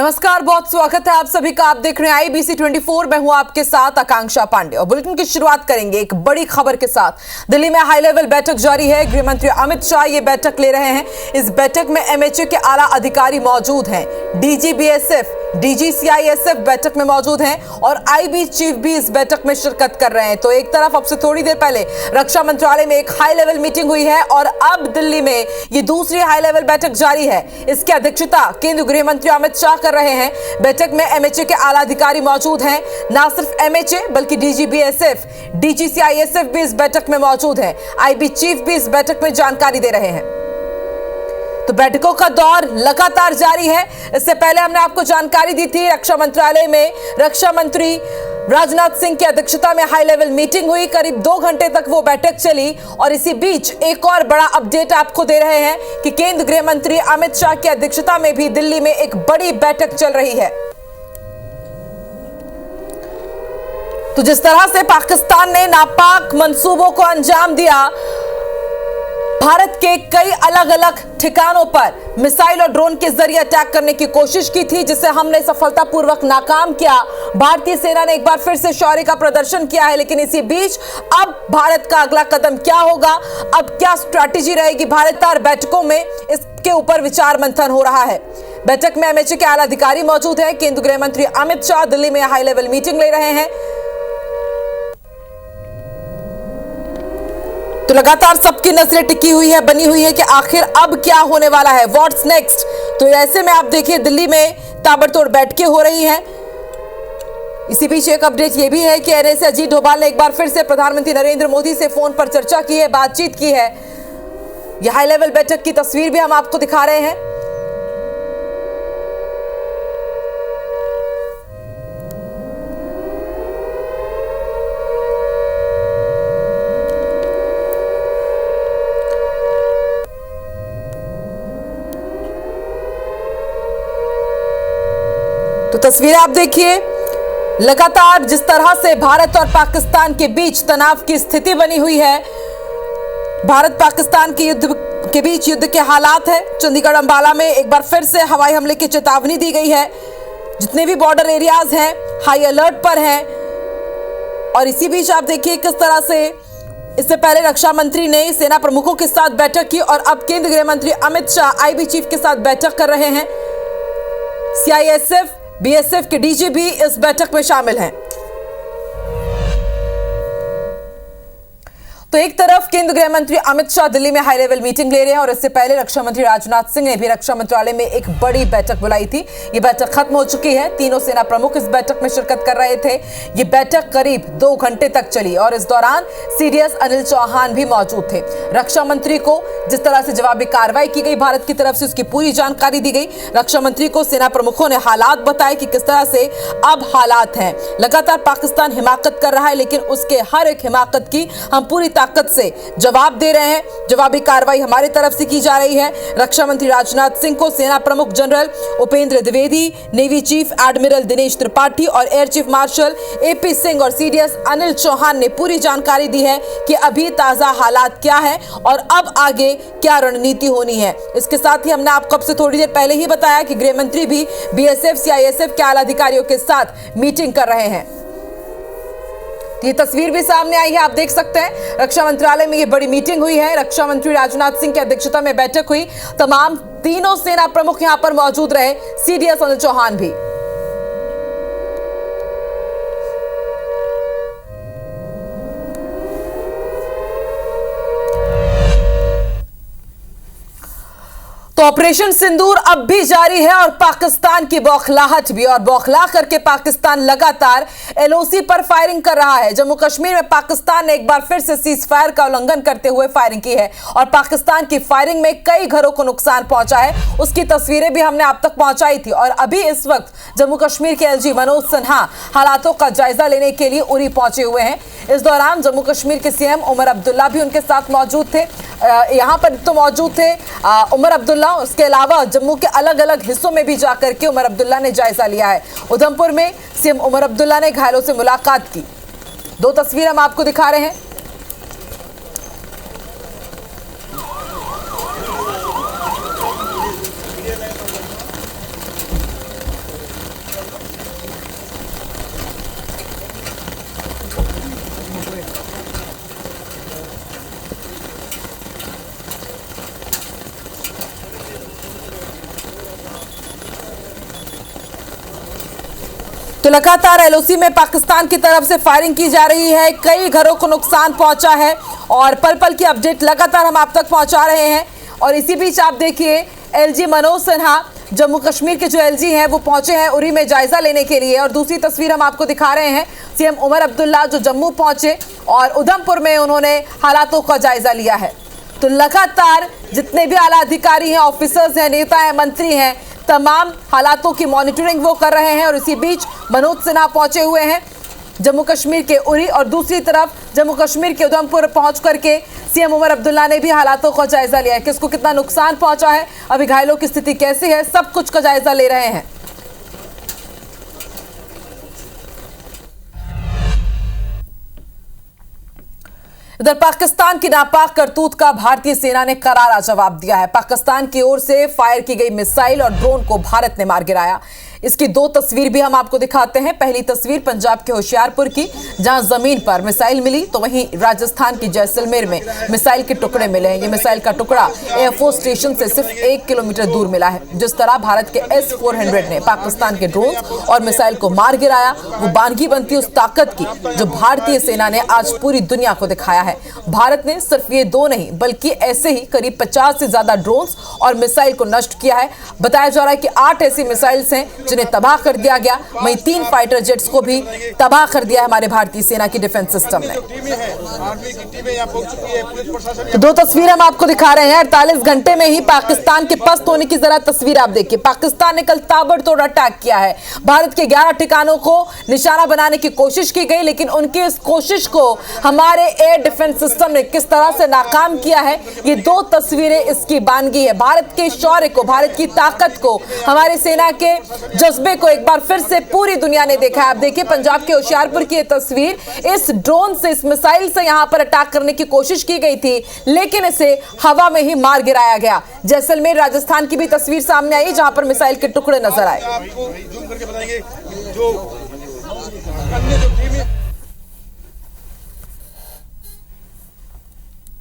नमस्कार, बहुत स्वागत है आप सभी का। आप देख रहे हैं IBC 24। मैं हूं आपके साथ आकांक्षा पांडे और बुलेटिन की शुरुआत करेंगे एक बड़ी खबर के साथ। दिल्ली में हाई लेवल बैठक जारी है। गृह मंत्री अमित शाह ये बैठक ले रहे हैं। इस बैठक में MHA के आला अधिकारी मौजूद हैं। DG BSF, DG CISF बैठक में मौजूद हैं और IB चीफ भी इस बैठक में शिरकत कर रहे हैं। तो एक तरफ अब से थोड़ी देर पहले रक्षा मंत्रालय में एक हाई लेवल मीटिंग हुई है और अब दिल्ली में ये दूसरी हाई लेवल बैठक जारी है। इसकी अध्यक्षता केंद्रीय गृह मंत्री अमित शाह कर रहे हैं। बैठक में MHA के आला अधिकारी मौजूद हैं। ना सिर्फ MHA बल्कि DG BSF, DG CISF भी इस बैठक में मौजूद है। IB चीफ भी इस बैठक में जानकारी दे रहे हैं। तो बैठकों का दौर लगातार जारी है। इससे पहले हमने आपको जानकारी दी थी, रक्षा मंत्रालय में रक्षा मंत्री राजनाथ सिंह की अध्यक्षता में हाई लेवल मीटिंग हुई। करीब 2 घंटे तक वो बैठक चली और इसी बीच एक और बड़ा अपडेट आपको दे रहे हैं कि केंद्रीय गृह मंत्री अमित शाह की अध्यक्षता में भी दिल्ली में एक बड़ी बैठक चल रही है। तो जिस तरह से पाकिस्तान ने नापाक मंसूबों को अंजाम दिया, भारत के कई अलग अलग ठिकानों पर मिसाइल और ड्रोन के जरिए अटैक करने की कोशिश की थी, जिसे हमने सफलतापूर्वक नाकाम किया। भारतीय सेना ने एक बार फिर से शौर्य का प्रदर्शन किया है। लेकिन इसी बीच अब भारत का अगला कदम क्या होगा, अब क्या स्ट्रैटेजी रहेगी भारत और बैठकों में, इसके ऊपर विचार मंथन हो रहा है। बैठक में MHA के आला अधिकारी मौजूद हैं। केंद्रीय गृह मंत्री अमित शाह दिल्ली में हाई लेवल मीटिंग ले रहे हैं। तो लगातार सबकी नजरें टिकी हुई है, बनी हुई है कि आखिर अब क्या होने वाला है, व्हाट्स नेक्स्ट। तो ऐसे में आप देखिए दिल्ली में ताबड़तोड़ बैठकें हो रही हैं। इसी बीच एक अपडेट ये भी है कि NSA अजीत डोभाल ने एक बार फिर से प्रधानमंत्री नरेंद्र मोदी से फोन पर चर्चा की है, बातचीत की है। यह हाई लेवल बैठक की तस्वीर भी हम आपको दिखा रहे हैं। तो तस्वीरें आप देखिए, लगातार जिस तरह से भारत और पाकिस्तान के बीच तनाव की स्थिति बनी हुई है, भारत पाकिस्तान के युद्ध के बीच युद्ध के हालात है। चंडीगढ़ अंबाला में एक बार फिर से हवाई हमले की चेतावनी दी गई है। जितने भी बॉर्डर एरियाज हैं हाई अलर्ट पर हैं। और इसी बीच आप देखिए किस तरह से इससे पहले रक्षा मंत्री ने सेना प्रमुखों के साथ बैठक की और अब केंद्रीय गृह मंत्री अमित शाह IB चीफ के साथ बैठक कर रहे हैं। CISF BSF के DG भी इस बैठक में शामिल हैं। तो एक तरफ केंद्रीय गृह मंत्री अमित शाह दिल्ली में हाई लेवल मीटिंग ले रहे हैं और इससे पहले रक्षा मंत्री राजनाथ सिंह ने भी रक्षा मंत्रालय में एक बड़ी बैठक बुलाई थी। ये बैठक खत्म हो चुकी है। तीनों सेना प्रमुख इस बैठक में शिरकत कर रहे थे। ये बैठक करीब 2 घंटे तक चली और इस दौरान CDS अनिल चौहान भी मौजूद थे। रक्षा मंत्री को जिस तरह से जवाबी कार्रवाई की गई भारत की तरफ से, उसकी पूरी जानकारी दी गई। रक्षा मंत्री को सेना प्रमुखों ने हालात बताए कि किस तरह से अब हालात हैं। लगातार पाकिस्तान हिमाकत कर रहा है, लेकिन उसके हर एक हिमाकत की हम पूरी ताकत से जवाब दे रहे हैं। जवाबी कार्रवाई हमारी तरफ से की जा रही है। रक्षा मंत्री राजनाथ सिंह को सेना प्रमुख general Upendra Dwivedi, navy chief admiral Dinesh Tripathi और air chief marshal AP Singh और CDS अनिल चौहान ने पूरी जानकारी दी है कि अभी ताजा हालात क्या है और अब आगे क्या रणनीति होनी है। इसके साथ ही हमने आपको अब से थोड़ी देर पहले ही बताया कि गृह मंत्री भी BSF CISF के आला अधिकारियों के साथ मीटिंग कर रहे हैं। ये तस्वीर भी सामने आई है, आप देख सकते हैं। रक्षा मंत्रालय में ये बड़ी मीटिंग हुई है। रक्षा मंत्री राजनाथ सिंह की अध्यक्षता में बैठक हुई। तमाम तीनों सेना प्रमुख यहां पर मौजूद रहे, CDS अनिल चौहान भी। तो ऑपरेशन सिंदूर अब भी जारी है और पाकिस्तान की बौखलाहट भी, और बौखला करके पाकिस्तान लगातार LOC पर फायरिंग कर रहा है। जम्मू कश्मीर में पाकिस्तान ने एक बार फिर से सीज फायर का उल्लंघन करते हुए फायरिंग की है और पाकिस्तान की फायरिंग में कई घरों को नुकसान पहुंचा है। उसकी तस्वीरें भी हमने आप तक पहुंचाई थी। और अभी इस वक्त जम्मू कश्मीर के LG मनोज सिन्हा हालातों का जायजा लेने के लिए उरी पहुंचे हुए हैं। इस दौरान जम्मू कश्मीर के CM उमर अब्दुल्ला भी उनके साथ मौजूद थे। यहाँ पर तो मौजूद थे उमर अब्दुल्ला। उसके अलावा जम्मू के अलग अलग हिस्सों में भी जाकर के उमर अब्दुल्ला ने जायजा लिया है। उधमपुर में CM उमर अब्दुल्ला ने घायलों से मुलाकात की। 2 तस्वीर हम आपको दिखा रहे हैं। तो लगातार एलओसी में पाकिस्तान की तरफ से फायरिंग की जा रही है, कई घरों को नुकसान पहुंचा है और पल पल की अपडेट लगातार हम आप तक पहुंचा रहे हैं। और इसी बीच आप देखिए एलजी मनोज सिन्हा जम्मू कश्मीर के जो एलजी हैं वो पहुंचे हैं उरी में जायजा लेने के लिए। और दूसरी तस्वीर हम आपको दिखा रहे हैं सीएम उमर अब्दुल्ला जो जम्मू पहुंचे और उधमपुर में उन्होंने हालातों का जायजा लिया है। तो लगातार जितने भी आला अधिकारी हैं, ऑफिसर्स हैं, नेता हैं, मंत्री हैं, तमाम हालातों की मॉनिटरिंग वो कर रहे हैं। और इसी बीच मनोज सिन्हा पहुंचे हुए हैं जम्मू कश्मीर के उरी और दूसरी तरफ जम्मू कश्मीर के उधमपुर पहुंच करके सीएम उमर अब्दुल्ला ने भी हालातों का जायजा लिया है, किसको कितना नुकसान पहुंचा है, अभी घायलों की स्थिति कैसी है, सब कुछ का जायजा ले रहे हैं। इधर पाकिस्तान की नापाक करतूत का भारतीय सेना ने करारा जवाब दिया है। पाकिस्तान की ओर से फायर की गई मिसाइल और ड्रोन को भारत ने मार गिराया। इसकी दो तस्वीर भी हम आपको दिखाते हैं। पहली तस्वीर पंजाब के होशियारपुर की, जहां जमीन पर मिसाइल मिली, तो वहीं राजस्थान की जैसलमेर में मिसाइल के टुकड़े मिले हैं। ये मिसाइल का टुकड़ा एयरफोर्स स्टेशन से सिर्फ 1 किलोमीटर दूर मिला है। जिस तरह भारत के S-400 ने पाकिस्तान के ड्रोन और मिसाइल को मार गिराया, वो बानगी बनती उस ताकत की जो भारतीय सेना ने आज पूरी दुनिया को दिखाया है। भारत ने सिर्फ ये 2 नहीं बल्कि ऐसे ही करीब 50 से ज्यादा ड्रोन्स और मिसाइल को नष्ट किया है। बताया जा रहा है कि 8 ऐसी मिसाइल्स हैं जिन्हें तबाह कर दिया गया, वहीं 3 फाइटर जेट्स को भी तबाह कर दिया है हमारे भारतीय सेना की डिफेंस सिस्टम ने। तो 2 तस्वीर हम आपको दिखा रहे हैं। 48 घंटे में ही पाकिस्तान के पस्त होने की जरा तस्वीर आप देखिए। पाकिस्तान ने कल ताबड़तोड़ अटैक किया है। भारत के 11 ठिकानों को निशाना बनाने की कोशिश की गई, लेकिन उनकी इस कोशिश को हमारे एयर डिफेंस सिस्टम ने किस तरह से नाकाम किया है, ये 2 तस्वीरें इसकी बानगी है। भारत के शौर्य को, भारत की ताकत को, हमारे सेना के जज्बे को एक बार फिर से पूरी दुनिया ने देखा है। आप देखिए पंजाब के होशियारपुर की ये तस्वीर, इस ड्रोन से, इस मिसाइल से यहां पर अटैक करने की कोशिश की गई थी, लेकिन इसे हवा में ही मार गिराया गया। जैसलमेर राजस्थान की भी तस्वीर सामने आई जहां पर मिसाइल के टुकड़े नजर आए।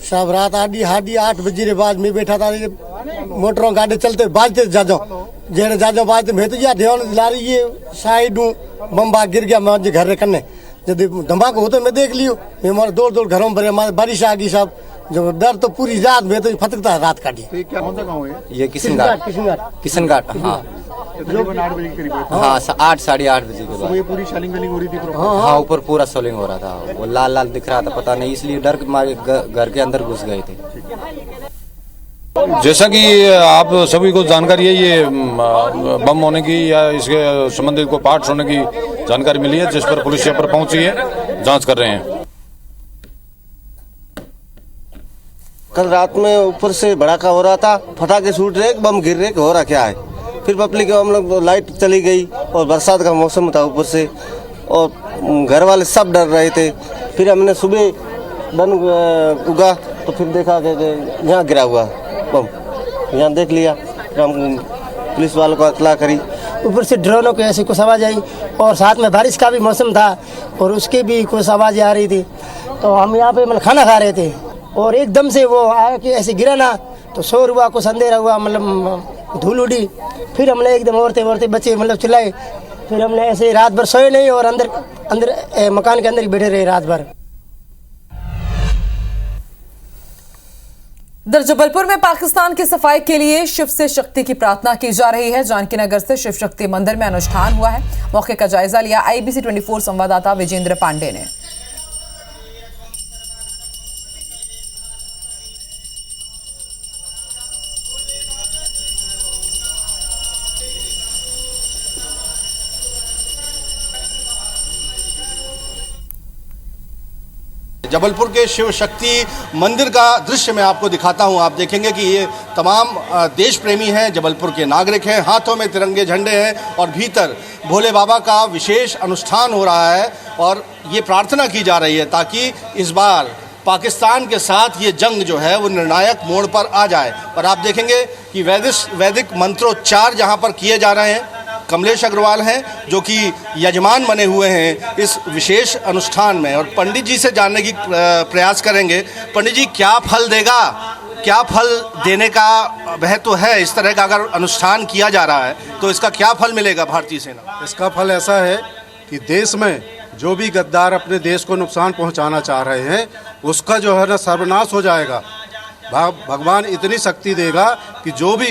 सब रात आधी 8 बजे के बाद मैं बैठा था, मोटरों गाड़ी चलते बाजते जाजो जेड़े जाजो बाजते मैं तो यार ध्यान ला रही है साइड बम्बा गिर गया मैं घर रे कन्ने जब धमाका होता मैं देख लियो, मैं हमारे दौड़ घरों में हमारे बारिश आ गई साहब, जो डर तो पूरी रात में तो फटकता रात काटी। क्या कौन सा गाँव है ये? किशनघाट। हाँ तकरीबन 8 बजे के करीब। हाँ 8 साढ़े 8 बजे के बाद ये पूरी शेलिंग हो रही थी। हाँ ऊपर पूरा सोलिंग हो रहा था, वो लाल लाल दिख रहा था, पता नहीं इसलिए डर के मारे घर के अंदर घुस गए थे। जैसा कि आप सभी को जानकारी है, ये बम होने की या इसके संबंधित को पार्ट्स होने की जानकारी मिली है, जिस पर पुलिस यहाँ पर पहुंची है, जांच कर रहे हैं। कल रात में ऊपर से भड़ाका हो रहा था, फटाके छूट रहे, बम गिर रहे, हो रहा क्या है। फिर पब्लिक हम लोग लाइट चली गई और बरसात का मौसम था ऊपर से, और घर वाले सब डर रहे थे। फिर हमने सुबह बन उगा तो फिर देखा कि यहाँ गिरा हुआ बम, यहाँ देख लिया, हम पुलिस वालों को इतला करी। ऊपर से ड्रोनों की ऐसी कुछ आवाज़ आई और साथ में बारिश का भी मौसम था और उसकी भी कुछ आवाज़ आ रही थी। तो हम यहाँ पे मतलब खाना खा रहे थे और एकदम से वो आया कि ऐसे गिरा ना, तो शोर हुआ, कुछ अंधेरा हुआ, मतलब धूल उड़ी। फिर हमने एकदम औरतें बच्चे मतलब चिल्लाए। फिर हमने ऐसे रात भर सोए नहीं और अंदर मकान के अंदर ही बैठे रहे रात भर। इधर जबलपुर में पाकिस्तान की सफाई के लिए शिव से शक्ति की प्रार्थना की जा रही है। जानकी नगर से शिव शक्ति मंदिर में अनुष्ठान हुआ है। मौके का जायजा लिया IBC 24 संवाददाता विजेंद्र पांडे ने। जबलपुर के शिव शक्ति मंदिर का दृश्य मैं आपको दिखाता हूं। आप देखेंगे कि ये तमाम देश प्रेमी हैं, जबलपुर के नागरिक हैं, हाथों में तिरंगे झंडे हैं और भीतर भोले बाबा का विशेष अनुष्ठान हो रहा है और ये प्रार्थना की जा रही है ताकि इस बार पाकिस्तान के साथ ये जंग जो है वो निर्णायक मोड़ पर आ जाए। और आप देखेंगे कि वैदिक मंत्रोच्चार जहाँ पर किए जा रहे हैं। कमलेश अग्रवाल हैं जो कि यजमान बने हुए हैं इस विशेष अनुष्ठान में, और पंडित जी से जानने की प्रयास करेंगे। पंडित जी, क्या फल देगा, क्या फल देने का वह तो है, इस तरह का अगर अनुष्ठान किया जा रहा है तो इसका क्या फल मिलेगा भारतीय सेना? इसका फल ऐसा है कि देश में जो भी गद्दार अपने देश को नुकसान पहुंचाना चाह रहे हैं उसका जो है ना सर्वनाश हो जाएगा। भगवान इतनी शक्ति देगा कि जो भी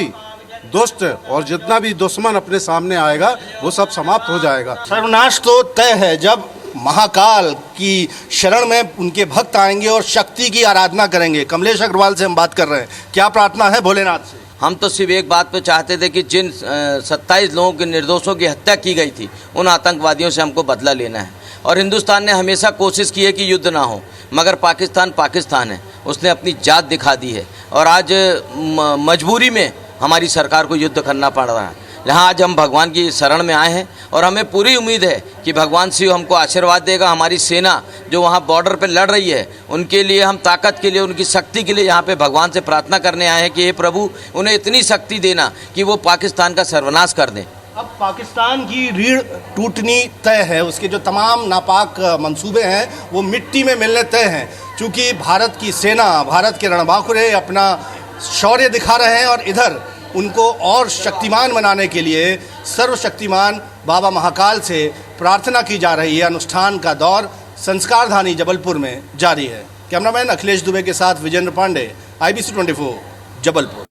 दुष्ट और जितना भी दुश्मन अपने सामने आएगा वो सब समाप्त हो जाएगा। सर्वनाश तो तय है जब महाकाल की शरण में उनके भक्त आएंगे और शक्ति की आराधना करेंगे। कमलेश अग्रवाल से हम बात कर रहे हैं, क्या प्रार्थना है भोलेनाथ से? हम तो सिर्फ एक बात पे चाहते थे कि जिन 27 लोगों के निर्दोषों की हत्या की गई थी उन आतंकवादियों से हमको बदला लेना है। और हिंदुस्तान ने हमेशा कोशिश की है कि युद्ध ना हो, मगर पाकिस्तान है, उसने अपनी जात दिखा दी है और आज मजबूरी में हमारी सरकार को युद्ध करना पड़ रहा है। यहाँ आज हम भगवान की शरण में आए हैं और हमें पूरी उम्मीद है कि भगवान शिव हमको आशीर्वाद देगा। हमारी सेना जो वहाँ बॉर्डर पर लड़ रही है उनके लिए हम ताकत के लिए, उनकी शक्ति के लिए यहाँ पे भगवान से प्रार्थना करने आए हैं कि हे प्रभु उन्हें इतनी शक्ति देना कि वो पाकिस्तान का सर्वनाश कर दें। अब पाकिस्तान की रीढ़ टूटनी तय है, उसके जो तमाम नापाक मंसूबे हैं वो मिट्टी में मिलने तय हैं। चूँकि भारत की सेना, भारत के रणबांकुरे अपना शौर्य दिखा रहे हैं और इधर उनको और शक्तिमान बनाने के लिए सर्वशक्तिमान बाबा महाकाल से प्रार्थना की जा रही है। अनुष्ठान का दौर संस्कारधानी जबलपुर में जारी है। कैमरामैन अखिलेश दुबे के साथ विजेंद्र पांडे, IBC 24 जबलपुर।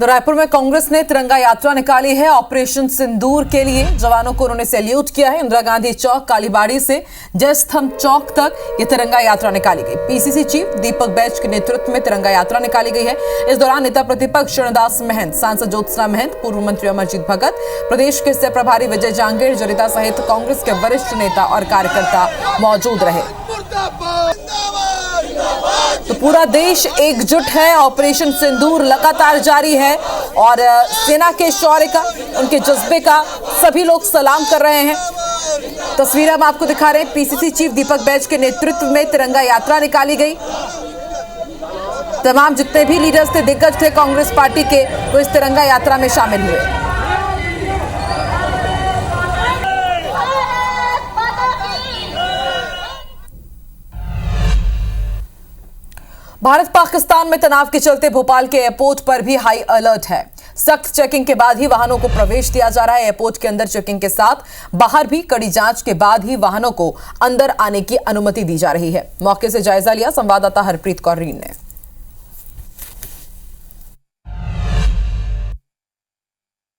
रायपुर में कांग्रेस ने तिरंगा यात्रा निकाली है ऑपरेशन सिंदूर के लिए। जवानों को उन्होंने सैल्यूट किया है। इंदिरा गांधी चौक, कालीबाड़ी से जय स्तंभ चौक तक ये तिरंगा यात्रा निकाली गई। पीसीसी चीफ दीपक बैज के नेतृत्व में तिरंगा यात्रा निकाली गई है। इस दौरान नेता प्रतिपक्ष शरणदास महंत, सांसद ज्योत्सना महंत, पूर्व मंत्री अमरजीत भगत, प्रदेश के सह प्रभारी विजय जांगेड़ जरिता सहित कांग्रेस के वरिष्ठ नेता और कार्यकर्ता मौजूद रहे। तो पूरा देश एकजुट है। ऑपरेशन सिंदूर लगातार जारी है और सेना के शौर्य का, उनके जज्बे का सभी लोग सलाम कर रहे हैं। तस्वीर हम आपको दिखा रहे हैं। पीसीसी चीफ दीपक बैज के नेतृत्व में तिरंगा यात्रा निकाली गई। तमाम जितने भी लीडर्स थे, दिग्गज थे कांग्रेस पार्टी के, वो इस तिरंगा यात्रा में शामिल हुए। भारत पाकिस्तान में तनाव के चलते भोपाल के एयरपोर्ट पर भी हाई अलर्ट है। सख्त चेकिंग के बाद ही वाहनों को प्रवेश दिया जा रहा है। एयरपोर्ट के अंदर चेकिंग के साथ बाहर भी कड़ी जांच के बाद ही वाहनों को अंदर आने की अनुमति दी जा रही है। मौके से जायजा लिया संवाददाता हरप्रीत कौर रीन ने।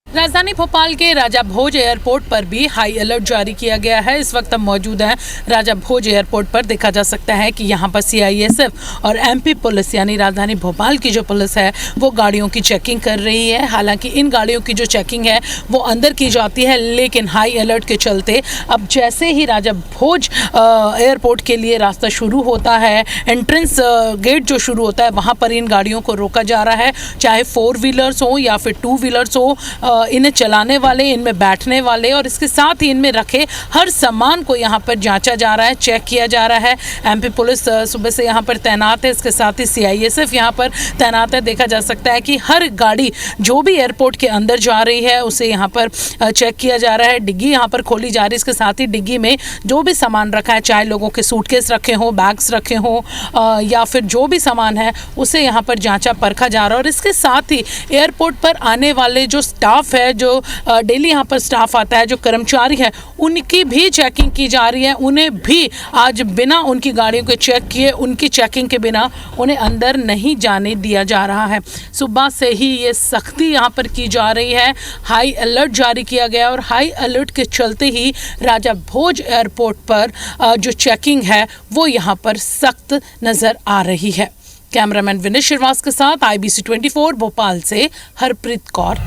राजधानी भोपाल के राजा भोज एयरपोर्ट पर भी हाई अलर्ट जारी किया गया है। इस वक्त हम मौजूद हैं राजा भोज एयरपोर्ट पर। देखा जा सकता है कि यहाँ पर CISF और MP पुलिस यानी राजधानी भोपाल की जो पुलिस है वो गाड़ियों की चेकिंग कर रही है। हालांकि इन गाड़ियों की जो चेकिंग है वो अंदर की जाती है, लेकिन हाई अलर्ट के चलते अब जैसे ही राजा भोज एयरपोर्ट के लिए रास्ता शुरू होता है, एंट्रेंस गेट जो शुरू होता है वहाँ पर इन गाड़ियों को रोका जा रहा है। चाहे 4 व्हीलर्स हो या फिर 2 व्हीलर्स हो, इन्हें चलाने वाले, इनमें बैठने वाले और इसके साथ ही इनमें रखे हर सामान को यहाँ पर जांचा जा रहा है, चेक किया जा रहा है। MP पुलिस सुबह से यहाँ पर तैनात है। इसके साथ ही CISF यहाँ पर तैनात है। देखा जा सकता है कि हर गाड़ी जो भी एयरपोर्ट के अंदर जा रही है उसे यहाँ पर चेक किया जा रहा है। डिग्गी यहाँ पर खोली जा रही है। इसके साथ ही डिग्गी में जो भी सामान रखा है, चाहे लोगों के सूटकेस रखे हों, बैग्स रखे हों या फिर जो भी सामान है उसे यहाँ पर जांचा परखा जा रहा है। और इसके साथ ही एयरपोर्ट पर आने वाले जो स्टाफ है, जो डेली यहाँ पर स्टाफ आता है, जो कर्मचारी है, उनकी भी चेकिंग की जा रही है। उन्हें भी आज बिना उनकी गाड़ियों के चेक किए, उनकी चेकिंग के बिना उन्हें अंदर नहीं जाने दिया जा रहा है। सुबह से ही ये सख्ती यहाँ पर की जा रही है। हाई अलर्ट जारी किया गया और हाई अलर्ट के चलते ही राजा भोज एयरपोर्ट पर जो चेकिंग है वो यहाँ पर सख्त नजर आ रही है। कैमरामैन विनेश श्रीवास के साथ IBC 24 भोपाल से हरप्रीत कौर।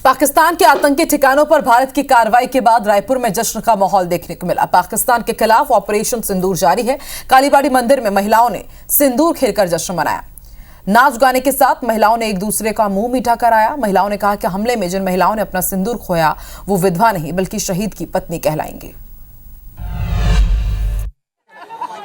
पाकिस्तान के आतंकी ठिकानों पर भारत की कार्रवाई के बाद रायपुर में जश्न का माहौल देखने को मिला। पाकिस्तान के खिलाफ ऑपरेशन सिंदूर जारी है। कालीबाड़ी मंदिर में महिलाओं ने सिंदूर खेलकर जश्न मनाया। नाच गाने के साथ महिलाओं ने एक दूसरे का मुंह मीठा कराया। महिलाओं ने कहा कि हमले में जिन महिलाओं ने अपना सिंदूर खोया वो विधवा नहीं बल्कि शहीद की पत्नी कहलाएंगी।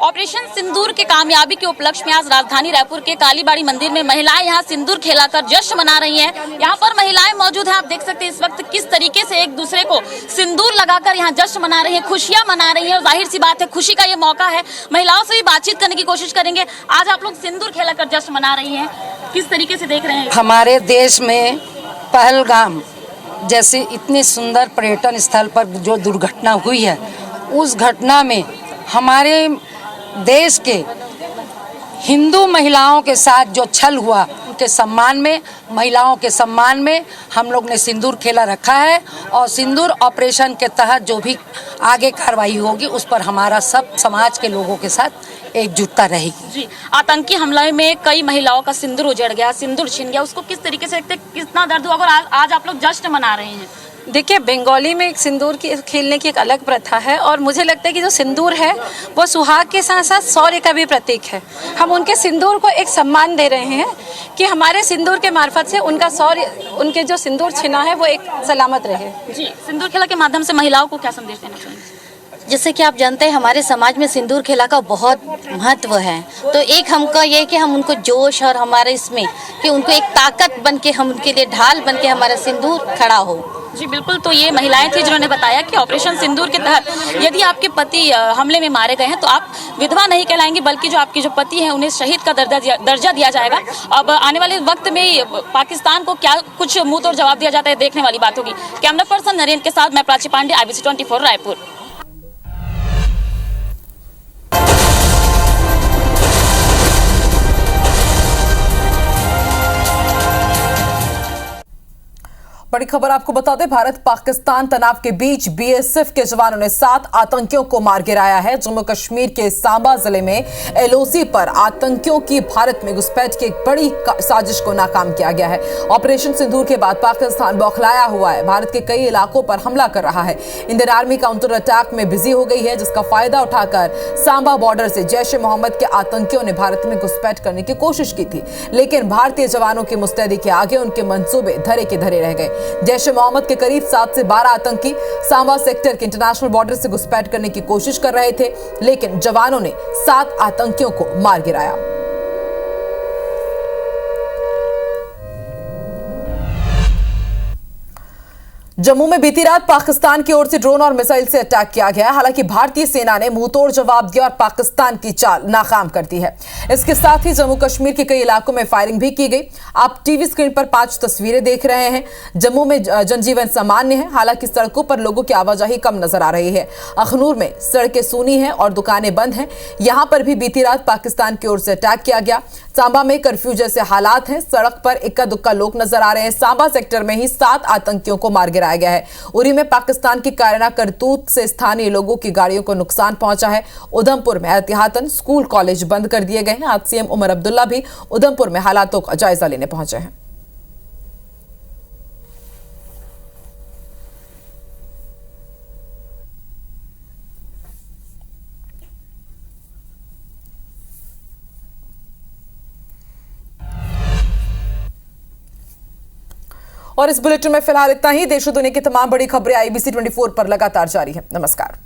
ऑपरेशन सिंदूर के कामयाबी के उपलक्ष्य में आज राजधानी रायपुर के कालीबाड़ी मंदिर में महिलाएं यहां सिंदूर खेलाकर जश्न मना रही हैं। यहां पर महिलाएं मौजूद हैं। आप देख सकते हैं इस वक्त किस तरीके से एक दूसरे को सिंदूर लगाकर यहां जश्न मना रही हैं, खुशियां मना रही हैं। और जाहिर सी बात है, खुशी का ये मौका है। महिलाओं से भी बातचीत करने की कोशिश करेंगे। आज आप लोग सिंदूर खेलाकर जश्न मना रही हैं, किस तरीके से देख रहे हैं? हमारे देश में पहलगाम जैसे इतने सुंदर पर्यटन स्थल पर जो दुर्घटना हुई है, उस घटना में हमारे देश के हिंदू महिलाओं के साथ जो छल हुआ, उनके सम्मान में, महिलाओं के सम्मान में हम लोग ने सिंदूर खेला रखा है और सिंदूर ऑपरेशन के तहत जो भी आगे कार्रवाई होगी उस पर हमारा सब समाज के लोगों के साथ एकजुटता रहेगी। जी, आतंकी हमले में कई महिलाओं का सिंदूर उजड़ गया, सिंदूर छिन गया, उसको किस तरीके से कितना दर्द हुआ और आज आप लोग जश्न मना रहे हैं? देखिए, बंगाली में एक सिंदूर की खेलने की एक अलग प्रथा है और मुझे लगता है कि जो सिंदूर है वो सुहाग के साथ साथ शौर्य का भी प्रतीक है। हम उनके सिंदूर को एक सम्मान दे रहे हैं कि हमारे सिंदूर के मार्फत से उनका शौर्य, उनके जो सिंदूर छिना है वो एक सलामत रहे। जी, सिंदूर खेला के माध्यम से महिलाओं को क्या संदेश देना चाहिए? जैसे कि आप जानते हैं हमारे समाज में सिंदूर खेला का बहुत महत्व है, तो एक हमका ये है कि हम उनको जोश और हमारे इसमें कि उनको एक ताकत बन के, हम उनके लिए ढाल बन के हमारा सिंदूर खड़ा हो। जी बिल्कुल, तो ये महिलाएं थी जिन्होंने बताया कि ऑपरेशन सिंदूर के तहत यदि आपके पति हमले में मारे गए हैं तो आप विधवा नहीं कहलाएंगी, बल्कि जो आपके जो पति हैं उन्हें शहीद का दर्जा दिया जाएगा। अब आने वाले वक्त में पाकिस्तान को क्या कुछ मुंह तोड़ जवाब दिया जाता है, देखने वाली बात होगी। कैमरा पर्सन नरेंद्र के साथ मैं प्राची पांडे, IBC 24 रायपुर। बड़ी खबर आपको बता दें, भारत पाकिस्तान तनाव के बीच बीएसएफ के जवानों ने 7 आतंकियों को मार गिराया है। जम्मू कश्मीर के सांबा जिले में LOC पर आतंकियों की भारत में घुसपैठ की एक बड़ी साजिश को नाकाम किया गया है। ऑपरेशन सिंदूर के बाद पाकिस्तान बौखलाया हुआ है, भारत के कई इलाकों पर हमला कर रहा है। इंडियन आर्मी काउंटर अटैक में बिजी हो गई है, जिसका फायदा उठाकर सांबा बॉर्डर से जैश-ए-मोहम्मद के आतंकियों ने भारत में घुसपैठ करने की कोशिश की थी, लेकिन भारतीय जवानों की मुस्तैदी के आगे उनके मंसूबे धरे के धरे रह गए। जैश-ए-मोहम्मद के करीब 7 से 12 आतंकी सांबा सेक्टर के इंटरनेशनल बॉर्डर से घुसपैठ करने की कोशिश कर रहे थे, लेकिन जवानों ने 7 आतंकियों को मार गिराया। जम्मू में बीती रात पाकिस्तान की ओर से ड्रोन और मिसाइल से अटैक किया गया। हालांकि भारतीय सेना ने मुंहतोड़ जवाब दिया और पाकिस्तान की चाल नाकाम कर दी है। इसके साथ ही जम्मू कश्मीर के कई इलाकों में फायरिंग भी की गई। आप टीवी स्क्रीन पर 5 तस्वीरें देख रहे हैं। जम्मू में जनजीवन सामान्य है, हालांकि सड़कों पर लोगों की आवाजाही कम नजर आ रही है। अखनूर में सड़कें सूनी हैं और दुकानें बंद हैं। यहां पर भी बीती रात पाकिस्तान की ओर से अटैक किया गया। सांबा में कर्फ्यू जैसे हालात हैं, सड़क पर इक्का दुक्का लोग नजर आ रहे हैं। सांबा सेक्टर में ही 7 आतंकियों को मार गिराया गया है। उरी में पाकिस्तान की कायराना करतूत से स्थानीय लोगों की गाड़ियों को नुकसान पहुंचा है। उधमपुर में एहतियातन स्कूल कॉलेज बंद कर दिए गए हैं। आज CM उमर अब्दुल्ला भी उधमपुर में हालातों का जायजा लेने पहुंचे हैं। और इस बुलेटिन में फिलहाल इतना ही। देश और दुनिया की तमाम बड़ी खबरें IBC 24 पर लगातार जारी है। नमस्कार।